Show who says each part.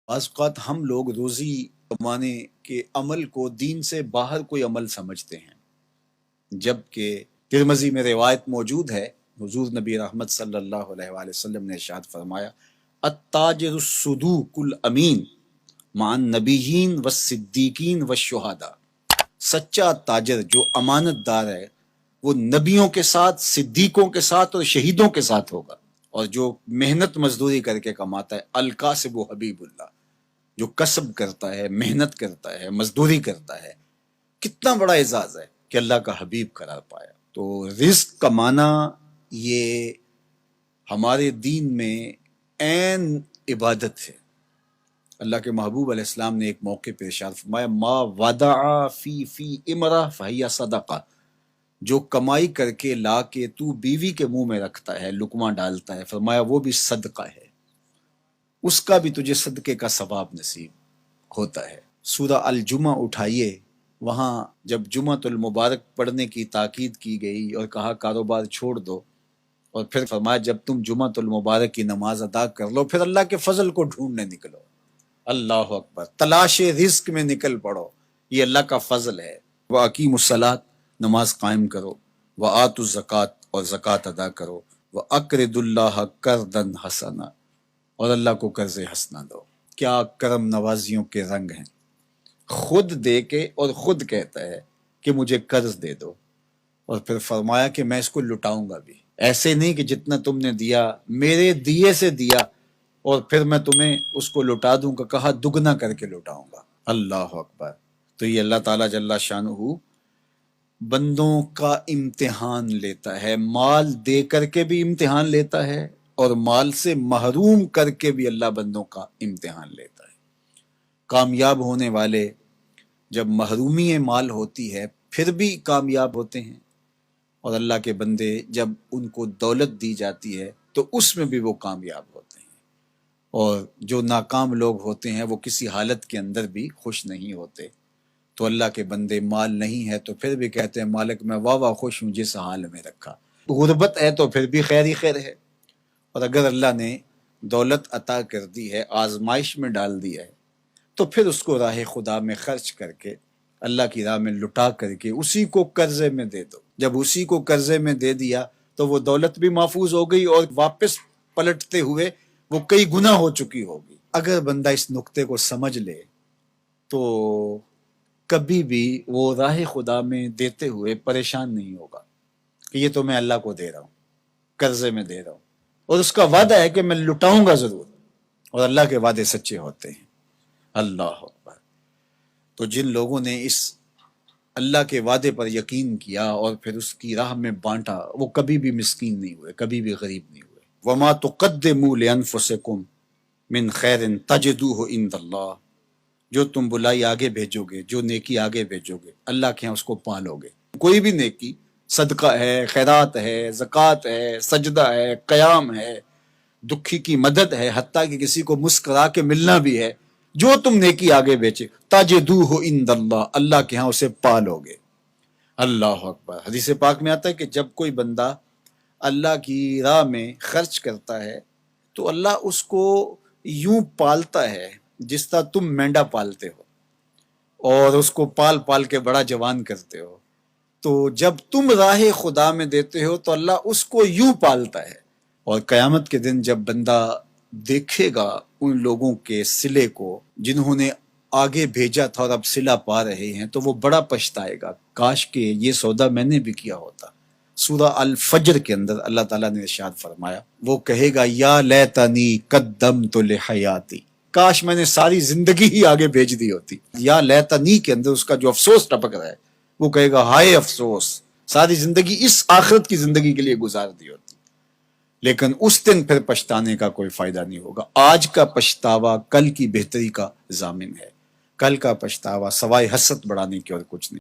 Speaker 1: بعض اوقات ہم لوگ روزی کمانے کے عمل کو دین سے باہر کوئی عمل سمجھتے ہیں، جبکہ ترمذی میں روایت موجود ہے، حضور نبی رحمت صلی اللہ علیہ وآلہ وسلم نے ارشاد فرمایا التاجر الصدوق الامین مع النبیین والصدیقین والشہداء، سچا تاجر جو امانت دار ہے وہ نبیوں کے ساتھ، صدیقوں کے ساتھ اور شہیدوں کے ساتھ ہوگا، اور جو محنت مزدوری کر کے کماتا ہے الکاسب و حبیب اللہ، جو کسب کرتا ہے، محنت کرتا ہے، مزدوری کرتا ہے، کتنا بڑا اعزاز ہے کہ اللہ کا حبیب قرار پایا۔ تو رزق کمانا یہ ہمارے دین میں عین عبادت ہے۔ اللہ کے محبوب علیہ السلام نے ایک موقع پہ ارشاد فرمایا ما ودع فی امرہ فہی صدقہ، جو کمائی کر کے لا کے تو بیوی کے منہ میں رکھتا ہے، لقمہ ڈالتا ہے، فرمایا وہ بھی صدقہ ہے، اس کا بھی تجھے صدقے کا ثواب نصیب ہوتا ہے۔ سورہ الجمعہ اٹھائیے، وہاں جب جمعۃ المبارک پڑھنے کی تاکید کی گئی اور کہا کاروبار چھوڑ دو، اور پھر فرمایا جب تم جمعۃ المبارک کی نماز ادا کر لو پھر اللہ کے فضل کو ڈھونڈنے نکلو۔ اللہ اکبر، تلاش رزق میں نکل پڑو، یہ اللہ کا فضل ہے۔ وَأَقِیمُوا الصَّلَاةَ، نماز قائم کرو، وَآتُوا الزَّکَاةَ، اور زکوٰۃ ادا کرو، وَأَقْرِضُوا اللَّهَ قَرْضًا حَسَنًا، اور اللہ کو قرض حسنہ دو۔ کیا کرم نوازیوں کے رنگ ہیں، خود دے کے اور خود کہتا ہے کہ مجھے قرض دے دو، اور پھر فرمایا کہ میں اس کو لٹاؤں گا بھی، ایسے نہیں کہ جتنا تم نے دیا میرے دیے سے دیا اور پھر میں تمہیں اس کو لٹا دوں گا، کہا دگنا کر کے لٹاؤں گا۔ اللہ اکبر۔ تو یہ اللہ تعالیٰ جل شانہ بندوں کا امتحان لیتا ہے، مال دے کر کے بھی امتحان لیتا ہے اور مال سے محروم کر کے بھی اللہ بندوں کا امتحان لیتا ہے۔ کامیاب ہونے والے جب محرومی مال ہوتی ہے پھر بھی کامیاب ہوتے ہیں، اور اللہ کے بندے جب ان کو دولت دی جاتی ہے تو اس میں بھی وہ کامیاب ہوتے ہیں، اور جو ناکام لوگ ہوتے ہیں وہ کسی حالت کے اندر بھی خوش نہیں ہوتے۔ تو اللہ کے بندے مال نہیں ہے تو پھر بھی کہتے ہیں مالک میں واہ واہ خوش ہوں جس حال میں رکھا، غربت ہے تو پھر بھی خیر ہی خیر ہے، اور اگر اللہ نے دولت عطا کر دی ہے، آزمائش میں ڈال دی ہے، تو پھر اس کو راہ خدا میں خرچ کر کے، اللہ کی راہ میں لٹا کر کے اسی کو قرضے میں دے دو۔ جب اسی کو قرضے میں دے دیا تو وہ دولت بھی محفوظ ہو گئی اور واپس پلٹتے ہوئے وہ کئی گنا ہو چکی ہوگی۔ اگر بندہ اس نقطے کو سمجھ لے تو کبھی بھی وہ راہ خدا میں دیتے ہوئے پریشان نہیں ہوگا کہ یہ تو میں اللہ کو دے رہا ہوں، قرضے میں دے رہا ہوں، اور اس کا وعدہ ہے کہ میں لٹاؤں گا ضرور، اور اللہ کے وعدے سچے ہوتے ہیں۔ اللہ اکبر۔ تو جن لوگوں نے اس اللہ کے وعدے پر یقین کیا اور پھر اس کی راہ میں بانٹا، وہ کبھی بھی مسکین نہیں ہوئے، کبھی بھی غریب نہیں ہوئے۔ وَمَا تُقَدِّمُوا لِأَنفُسِكُم مِّن خَيْرٍ تَجِدُوهُ عِندَ اللَّهِ، جو تم بلائی آگے بھیجو گے، جو نیکی آگے بھیجو گے، اللہ کے ہاں اس کو پالو گے۔ کوئی بھی نیکی، صدقہ ہے، خیرات ہے، زکوٰۃ ہے، سجدہ ہے، قیام ہے، دکھی کی مدد ہے، حتیٰ کہ کسی کو مسکرا کے ملنا بھی ہے، جو تم نیکی آگے بیچے تجدوہ عند اللہ، اللہ کے ہاں اسے پالو گے۔ اللہ اکبر۔ حدیث پاک میں آتا ہے کہ جب کوئی بندہ اللہ کی راہ میں خرچ کرتا ہے تو اللہ اس کو یوں پالتا ہے جس طرح تم مینڈا پالتے ہو اور اس کو پال پال کے بڑا جوان کرتے ہو، تو جب تم راہ خدا میں دیتے ہو تو اللہ اس کو یوں پالتا ہے، اور قیامت کے دن جب بندہ دیکھے گا ان لوگوں کے صلے کو جنہوں نے آگے بھیجا تھا اور اب صلہ پا رہے ہیں، تو وہ بڑا پچھتائے گا، کاش کہ یہ سودا میں نے بھی کیا ہوتا۔ سورہ الفجر کے اندر اللہ تعالیٰ نے ارشاد فرمایا، وہ کہے گا یا لیتنی قدمت لحیاتی، کاش میں نے ساری زندگی ہی آگے بھیج دی ہوتی۔ یا لیتنی کے اندر اس کا جو افسوس ٹپک رہا ہے، وہ کہے گا ہائے افسوس، ساری زندگی اس آخرت کی زندگی کے لیے گزار دی ہوتی۔ لیکن اس دن پھر پچھتانے کا کوئی فائدہ نہیں ہوگا۔ آج کا پچھتاوا کل کی بہتری کا ضامن ہے، کل کا پچھتاوا سوائے حسرت بڑھانے کی اور کچھ نہیں۔